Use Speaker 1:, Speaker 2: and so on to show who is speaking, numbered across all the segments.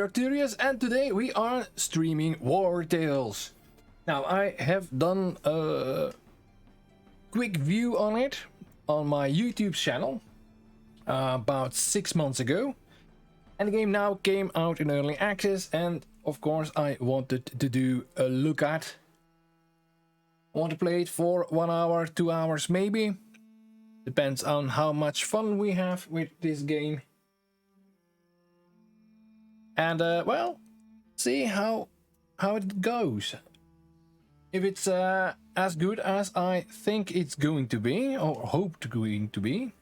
Speaker 1: Octurius, and today we are streaming WarTales. Now, I have done a quick view on it on my YouTube channel about 6 months ago. And the game now came out in early access, and of course I wanted to do a look at. I want to play it for 1 hour, 2 hours maybe. Depends on how much fun we have with this game. And well, see how it goes. If it's as good as I think it's going to be, or hope to going to be.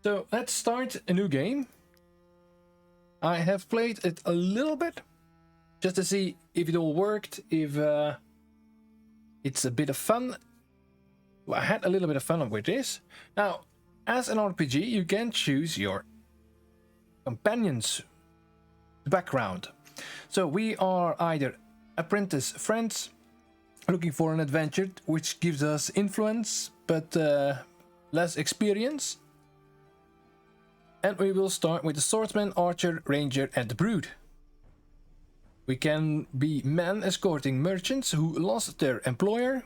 Speaker 1: So let's start a new game. I have played it a little bit, just to see if it all worked, if it's a bit of fun. Well, I had a little bit of fun with this. Now, as an RPG, you can choose your companions' background. So we are either apprentice friends looking for an adventure, which gives us influence but less experience. And we will start with the swordsman, archer, ranger, and the brute. We can be men escorting merchants who lost their employer,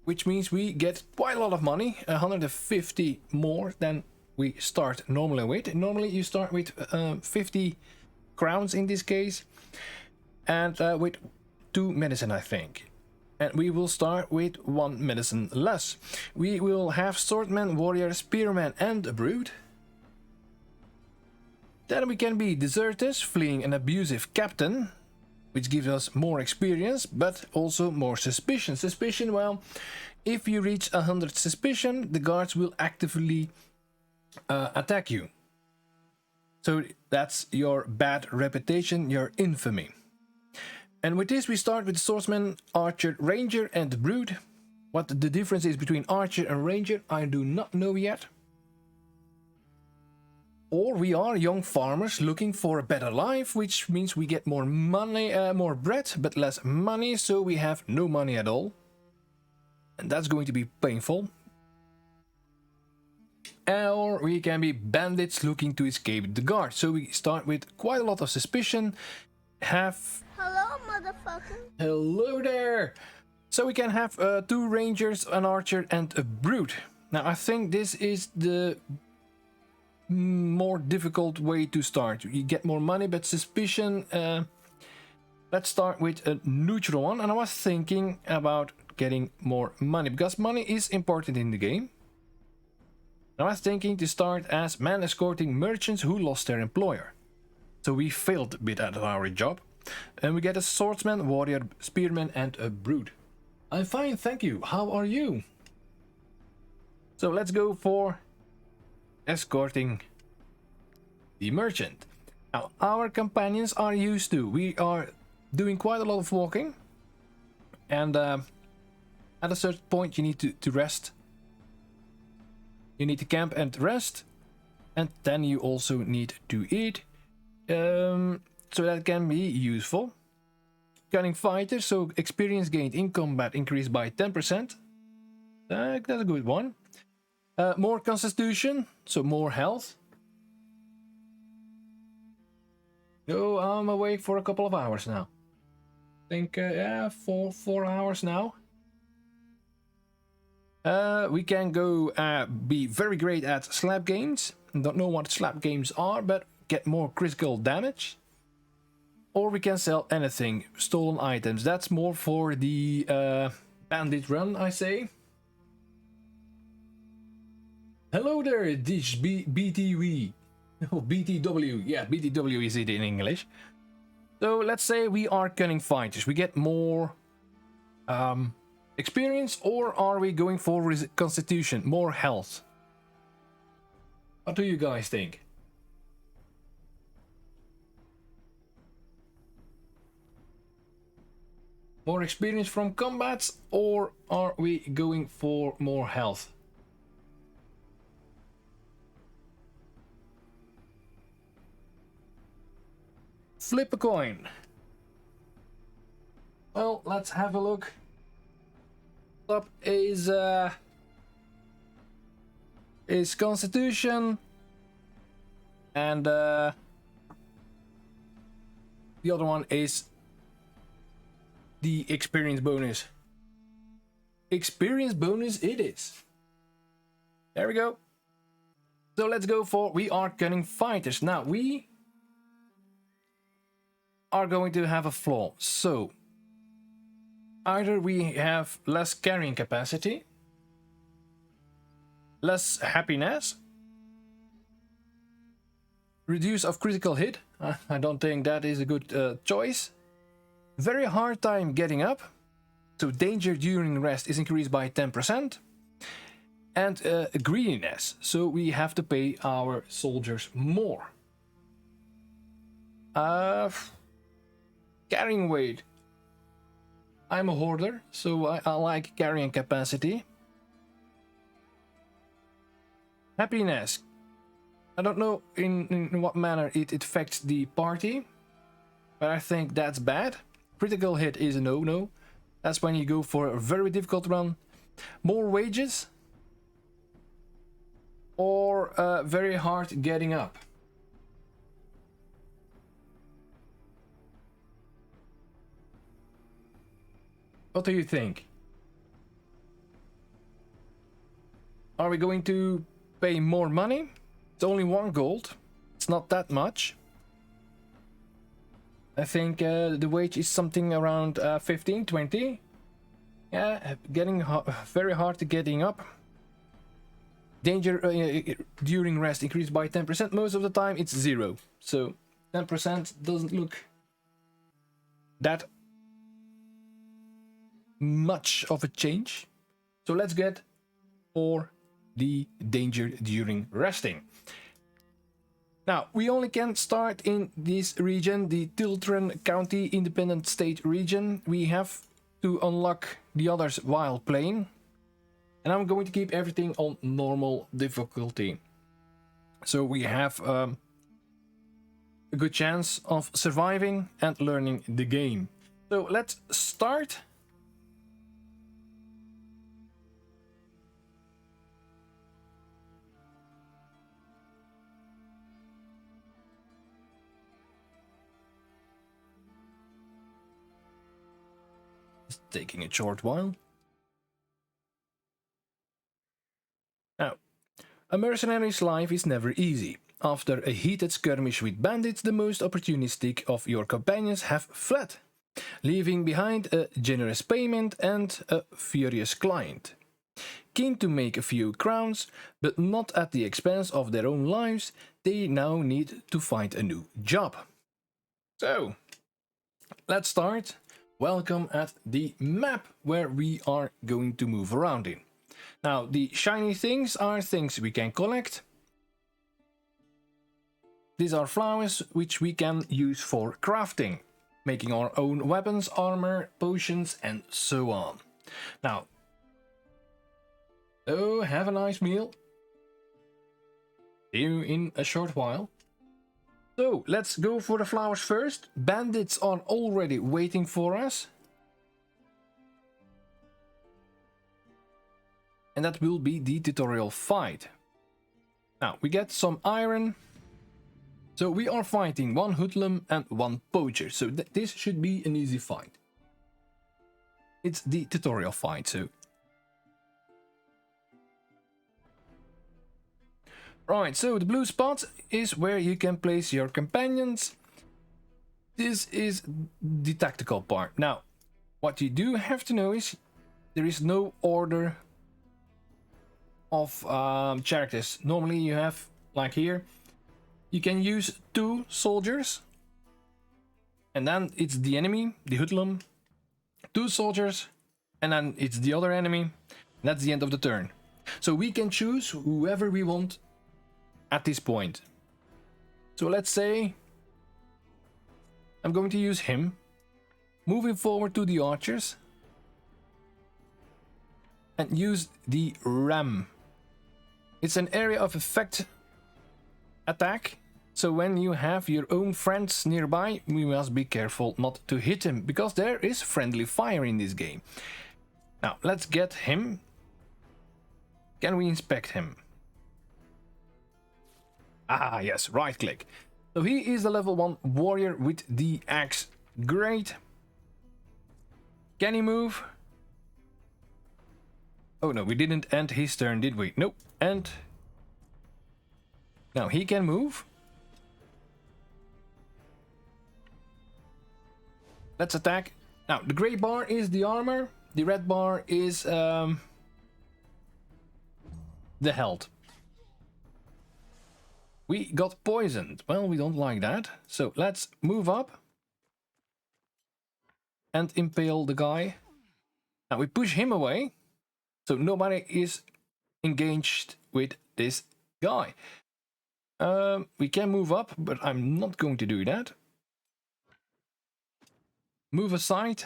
Speaker 1: which means we get quite a lot of money, 150 more than we start normally with. Normally you start with 50 crowns in this case, and with 2 medicine, I think. And we will start with 1 medicine less. We will have swordman, warrior, spearman, and a brute. Then we can be deserters, fleeing an abusive captain, which gives us more experience, but also more suspicion. Suspicion, well, if you reach 100 suspicion, the guards will actively attack you. So that's your bad reputation, your infamy. And with this we start with swordsman, archer, ranger, and the brute. What the difference is between archer and ranger, I do not know yet. Or we are young farmers looking for a better life, which means we get more money, more bread, but less money, so we have no money at all. And that's going to be painful. Or we can be bandits looking to escape the guard. So we start with quite a lot of suspicion.
Speaker 2: Hello, motherfucker.
Speaker 1: Hello there. So we can have 2 rangers, an archer, and a brute. Now I think this is the more difficult way to start. You get more money, but suspicion. Let's start with a neutral one. And I was thinking about getting more money, because money is important in the game. I was thinking to start as men escorting merchants who lost their employer. So we failed a bit at our job. And we get a swordsman, warrior, spearman, and a brute. I'm fine, thank you. How are you? So let's go for escorting the merchant. Now, our companions are used to. We are doing quite a lot of walking. And at a certain point you need to rest. You need to camp and rest, and then you also need to eat, so that can be useful. Cunning fighter, so experience gained in combat increased by 10%. That's a good one. More constitution, so more health. Oh, I'm awake for a couple of hours now. I think, yeah, 4 hours now. We can go be very great at slap games. Don't know what slap games are, but get more critical damage. Or we can sell anything, stolen items. That's more for the bandit run, I say. Hello there, this BTW. Oh, BTW. Yeah, BTW is it in English. So let's say we are cunning fighters. We get more experience, or are we going for constitution, more health? What do you guys think? More experience from combats, or are we going for more health? Flip a coin. Well, let's have a look. Up is constitution, and The other one is the experience bonus. Experience bonus it is. There we go. So let's go for we are cunning fighters. Now we are going to have a flaw. So either we have less carrying capacity, less happiness, reduce of critical hit. I don't think that is a good choice. Very hard time getting up. So danger during rest is increased by 10%. And greediness. So we have to pay our soldiers more. Carrying weight. I'm a hoarder, so I like carrying capacity. Happiness. I don't know in what manner it affects the party, but I think that's bad. Critical hit is a no-no. That's when you go for a very difficult run. More wages. Or very hard getting up. What do you think? Are we going to pay more money? It's only 1 gold. It's not that much. I think the wage is something around 15, 20. Yeah, getting very hard to getting up. Danger during rest increased by 10%. Most of the time it's 0. So 10% doesn't look that much of a change. So let's get for the danger during resting. Now, we only can start in this region, the Tiltren County Independent State region. We have to unlock the others while playing. And I'm going to keep everything on normal difficulty. So we have a good chance of surviving and learning the game. So let's start. It's taking a short while. Now, a mercenary's life is never easy. After a heated skirmish with bandits, the most opportunistic of your companions have fled, leaving behind a generous payment and a furious client. Keen to make a few crowns, but not at the expense of their own lives, they now need to find a new job. So, let's start. Welcome at the map where we are going to move around in. Now, the shiny things are things we can collect. These are flowers which we can use for crafting, making our own weapons, armor, potions, and so on. Now, oh, have a nice meal. See you in a short while. So, let's go for the flowers first. Bandits are already waiting for us. And that will be the tutorial fight. Now, we get some iron. So we are fighting 1 hoodlum and 1 poacher. So this should be an easy fight. It's the tutorial fight, so. Right, so the blue spot is where you can place your companions. This is the tactical part. Now, what you do have to know is there is no order of characters. Normally you have, like here, you can use 2 soldiers, and then it's the enemy, the hoodlum, 2 soldiers, and then it's the other enemy. That's the end of the turn. So we can choose whoever we want at this point. So let's say I'm going to use him. Moving forward to the archers, and use the ram. It's an area of effect attack, so when you have your own friends nearby, we must be careful not to hit him, because there is friendly fire in this game. Now, let's get him. Can we inspect him? Ah, yes, right click. So he is the level 1 warrior with the axe. Great. Can he move? Oh no, we didn't end his turn, did we? Nope. And now he can move. Let's attack. Now the gray bar is the armor. The red bar is the health. We got poisoned. Well, we don't like that. So let's move up and impale the guy. Now we push him away. So nobody is engaged with this guy. We can move up, but I'm not going to do that. Move aside.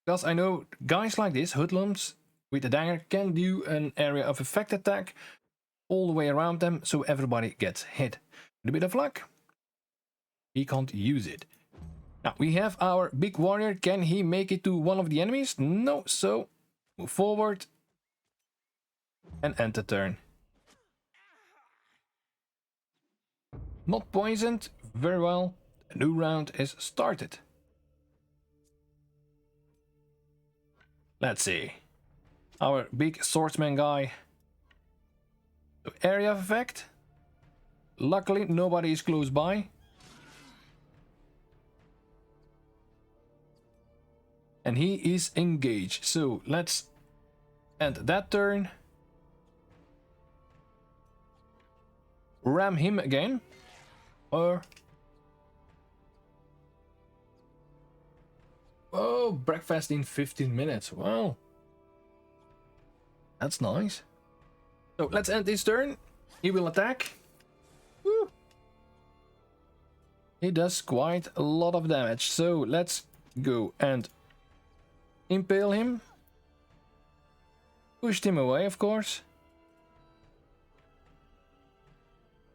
Speaker 1: Because I know guys like this, hoodlums with a dagger, can do an area of effect attack all the way around them, so everybody gets hit. With a bit of luck, he can't use it. Now we have our big warrior. Can he make it to one of the enemies? No, so move forward and end the turn. Not poisoned. Very well. A new round is started. Let's see. Our big swordsman guy. So area of effect. Luckily, nobody is close by. And he is engaged. So let's end that turn. Ram him again. Or... oh, breakfast in 15 minutes. Wow. That's nice. So let's end this turn. He will attack. Woo. He does quite a lot of damage. So let's go and impale him. Pushed him away, of course.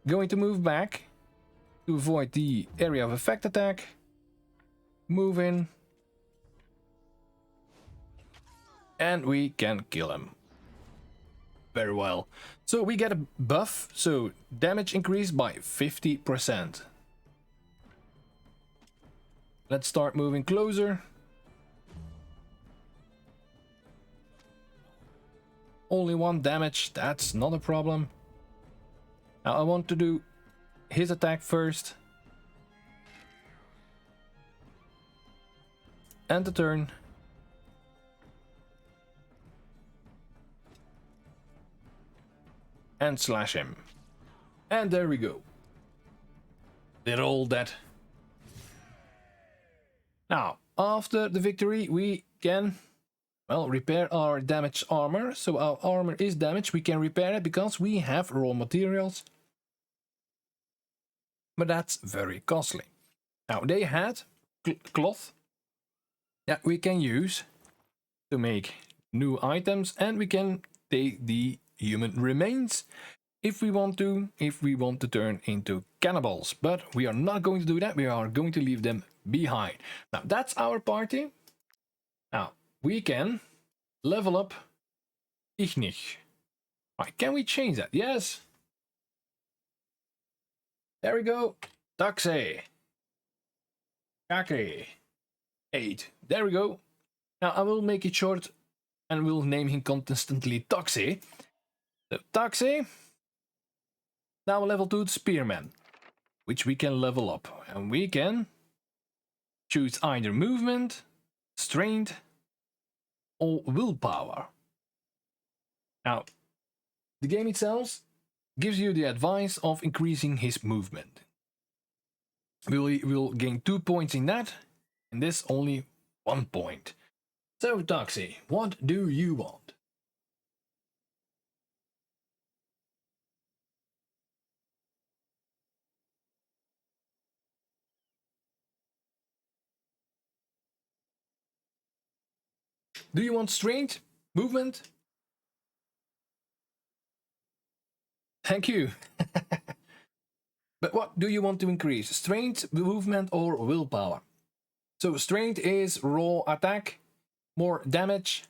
Speaker 1: Going to move back to avoid the area of effect attack. Move in. And we can kill him. Very well. So we get a buff, so damage increased by 50%. Let's start moving closer. Only 1 damage, that's not a problem. Now I want to do his attack first. End the turn. And slash him. And there we go. Did all that. Now, after the victory, we can, well, repair our damaged armor. So our armor is damaged. We can repair it because we have raw materials. But that's very costly. Now, they had cloth that we can use to make new items. And we can take the human remains if we want to turn into cannibals, but we are not going to do that. We are going to leave them behind. Now that's our party. Now we can level up Ignis. Right, can we change that? Yes, there we go. Taxe Kake 8, there we go. Now I will make it short and we'll name him consistently Taxe. So Taxe, now level 2 Spearman, which we can level up. And we can choose either movement, strength, or willpower. Now, the game itself gives you the advice of increasing his movement. We will gain 2 points in that, and this only 1 point. So Taxe, what do you want? Do you want strength? Movement? Thank you. But what do you want to increase? Strength, movement, or willpower? So strength is raw attack, more damage.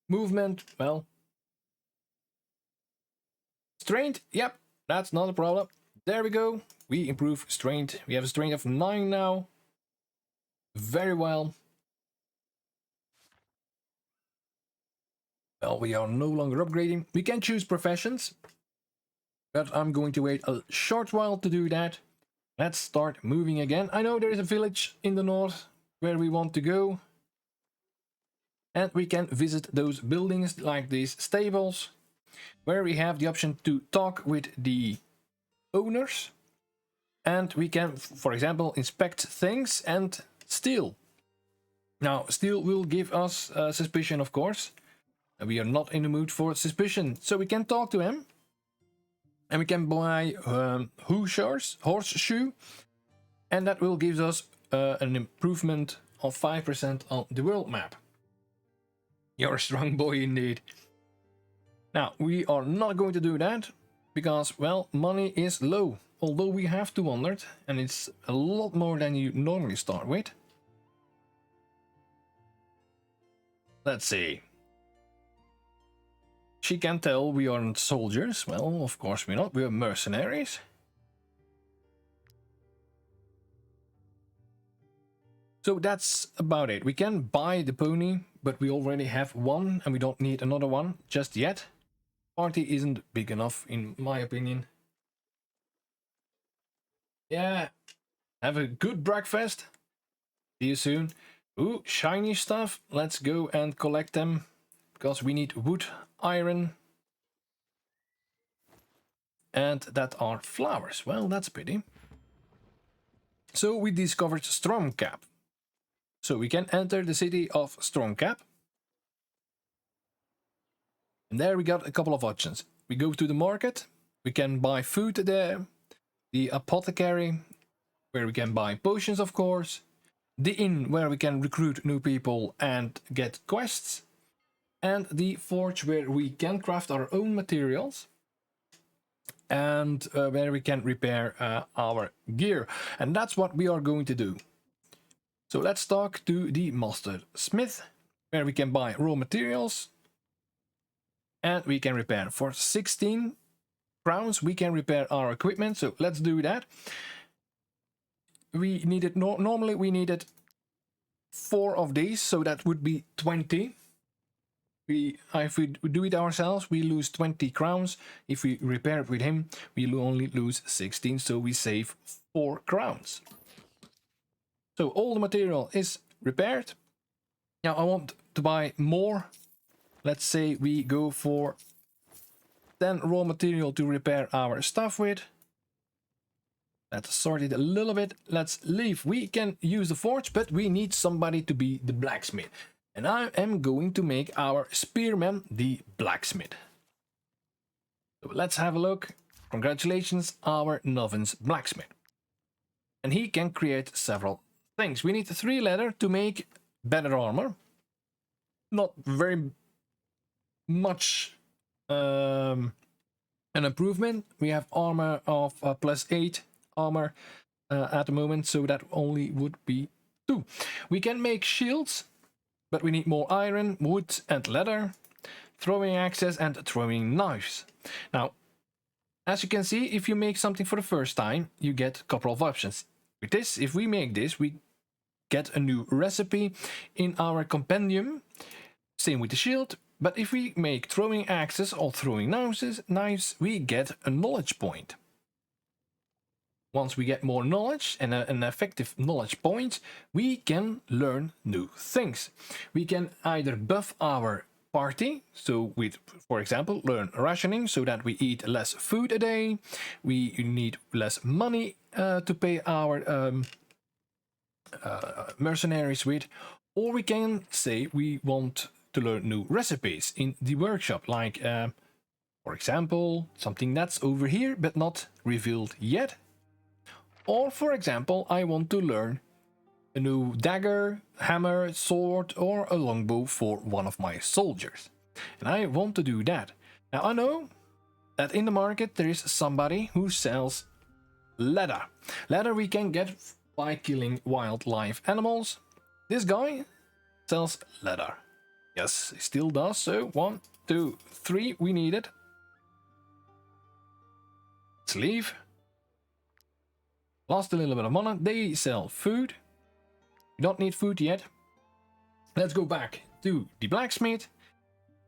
Speaker 1: Movement, well. Strength, yep, that's not a problem. There we go. We improve strength. We have a strength of 9 now. Very well. Well, we are no longer upgrading. We can choose professions, but I'm going to wait a short while to do that. Let's start moving again. I know there is a village in the north where we want to go. And we can visit those buildings like these stables, where we have the option to talk with the owners. And we can, for example, inspect things and steal. Now, steal will give us suspicion, of course. We are not in the mood for suspicion. So we can talk to him. And we can buy horseshoe. And that will give us an improvement of 5% on the world map. You're a strong boy indeed. Now, we are not going to do that. Because, well, money is low. Although we have 200. And it's a lot more than you normally start with. Let's see. She can tell we aren't soldiers. Well, of course we're not. We're mercenaries. So that's about it. We can buy the pony, but we already have one and we don't need another one just yet. Party isn't big enough in my opinion. Yeah. Have a good breakfast. See you soon. Ooh, shiny stuff. Let's go and collect them. Because we need wood, iron. And that are flowers. Well, that's pity. So we discovered Stromcap. So we can enter the city of Stromcap. And there we got a couple of options. We go to the market. We can buy food there. The apothecary, where we can buy potions, of course. The inn, where we can recruit new people and get quests. And the forge, where we can craft our own materials. And where we can repair our gear. And that's what we are going to do. So let's talk to the master smith, where we can buy raw materials. And we can repair. For 16 crowns, we can repair our equipment. So let's do that. We needed, normally we needed 4 of these, so that would be 20. If we do it ourselves, we lose 20 crowns. If we repair it with him, we only lose 16, so we save 4 crowns. So all the material is repaired. Now I want to buy more. Let's say we go for 10 raw material to repair our stuff with. Let's sort it a little bit. Let's leave. We can use the forge, but we need somebody to be the blacksmith. And I am going to make our spearman the blacksmith. So let's have a look. Congratulations, our novice blacksmith. And he can create several things. We need 3 leather to make better armor. Not very much an improvement. We have armor of +8 armor at the moment, so that only would be 2. We can make shields, but we need more iron, wood and leather, throwing axes and throwing knives. Now, as you can see, if you make something for the first time, you get a couple of options. With this, if we make this, we get a new recipe in our compendium. Same with the shield. But if we make throwing axes or throwing knives, we get a knowledge point. Once we get more knowledge and an effective knowledge point, we can learn new things. We can either buff our party, so with, for example, learn rationing so that we eat less food a day. We need less money to pay our mercenaries with. Or we can say we want to learn new recipes in the workshop, like for example something that's over here but not revealed yet. Or for example, I want to learn a new dagger, hammer, sword or a longbow for one of my soldiers, and I want to do that. Now I know that in the market there is somebody who sells leather. Leather we can get by killing wildlife animals. This guy sells leather. Yes, it still does. So 1, 2, 3, we need it. Let's leave. Lost a little bit of money. They sell food. We don't need food yet. Let's go back to the blacksmith.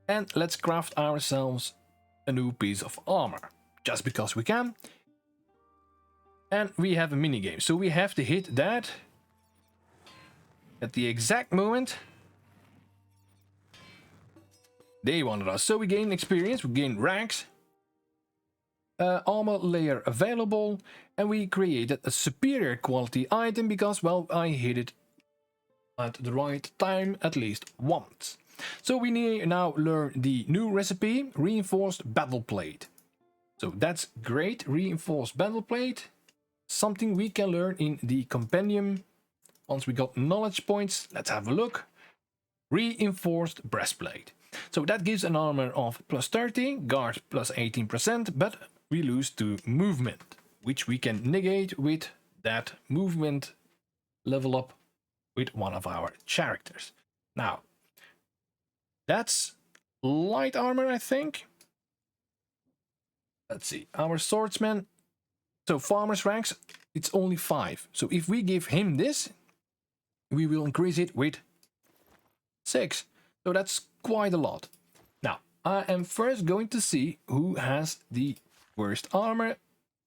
Speaker 1: And let's craft ourselves a new piece of armor. Just because we can. And we have a minigame. So we have to hit that at the exact moment they wanted us. So we gain experience, we gain ranks. Armor layer available. And we created a superior quality item because, well, I hit it at the right time at least once. So we need now learn the new recipe, reinforced battle plate. So that's great, reinforced battle plate. Something we can learn in the compendium. Once we got knowledge points, let's have a look. Reinforced breastplate. So that gives an armor of plus 30, guard plus 18%, but we lose to movement, which we can negate with that movement level up with one of our characters. Now, that's light armor, I think. Let's see, our swordsman. So farmer's ranks, it's only 5. So if we give him this, we will increase it with 6. So that's quite a lot. Now, I am first going to see who has the worst armor.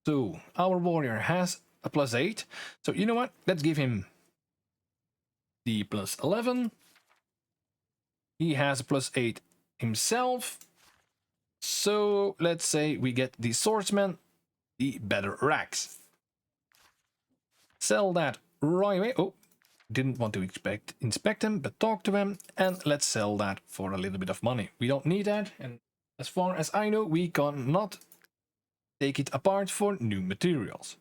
Speaker 1: So our warrior has a plus 8. So you know what? Let's give him the plus 11. He has a plus 8 himself. So let's say we get the swordsman the better racks. Sell that right away. Oh, didn't want to inspect him, but talk to him, and let's sell that for a little bit of money. We don't need that, and as far as I know, we cannot take it apart for new materials.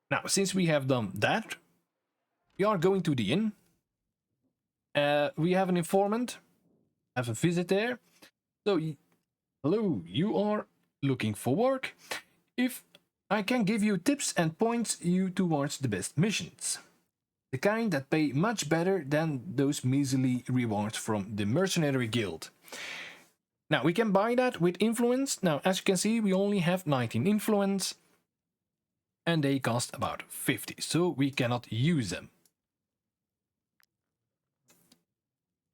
Speaker 1: Now, since we have done that, we are going to the inn. We have an informant, have a visit there. So, hello, you are looking for work. If I can give you tips and point you towards the best missions. The kind that pay much better than those measly rewards from the Mercenary Guild. Now, we can buy that with influence. Now, as you can see, we only have 19 influence. And they cost about 50, so we cannot use them.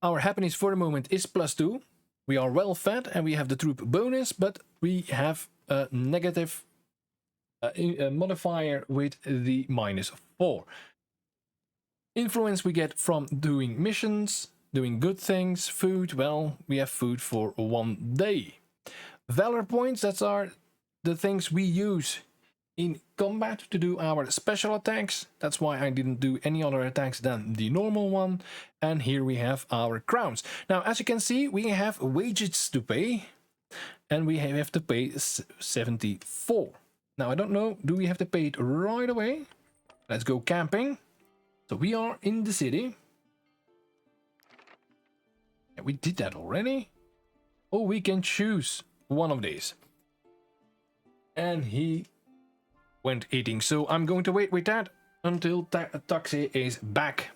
Speaker 1: Our happiness for the moment is plus 2. We are well fed and we have the troop bonus, but we have a negative modifier with the minus 4. Influence we get from doing missions, doing good things, food, well, we have food for 1 day. Valor points, that are the things we use in combat to do our special attacks. That's why I didn't do any other attacks than the normal one. And here we have our crowns. Now, as you can see, we have wages to pay. And we have to pay 74. Now, I don't know, do we have to pay it right away? Let's go camping. So we are in the city. Yeah, we did that already. Oh, we can choose one of these. And he went eating. So I'm going to wait with that until Taxi is back.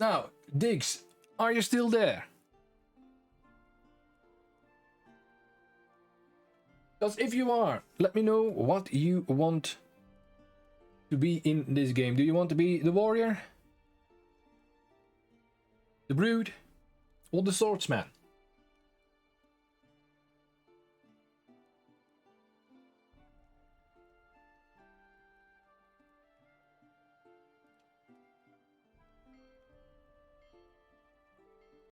Speaker 1: Now, Diggs, are you still there? Because if you are, let me know what you want to be in this game. Do you want to be the warrior, the brood, or the swordsman?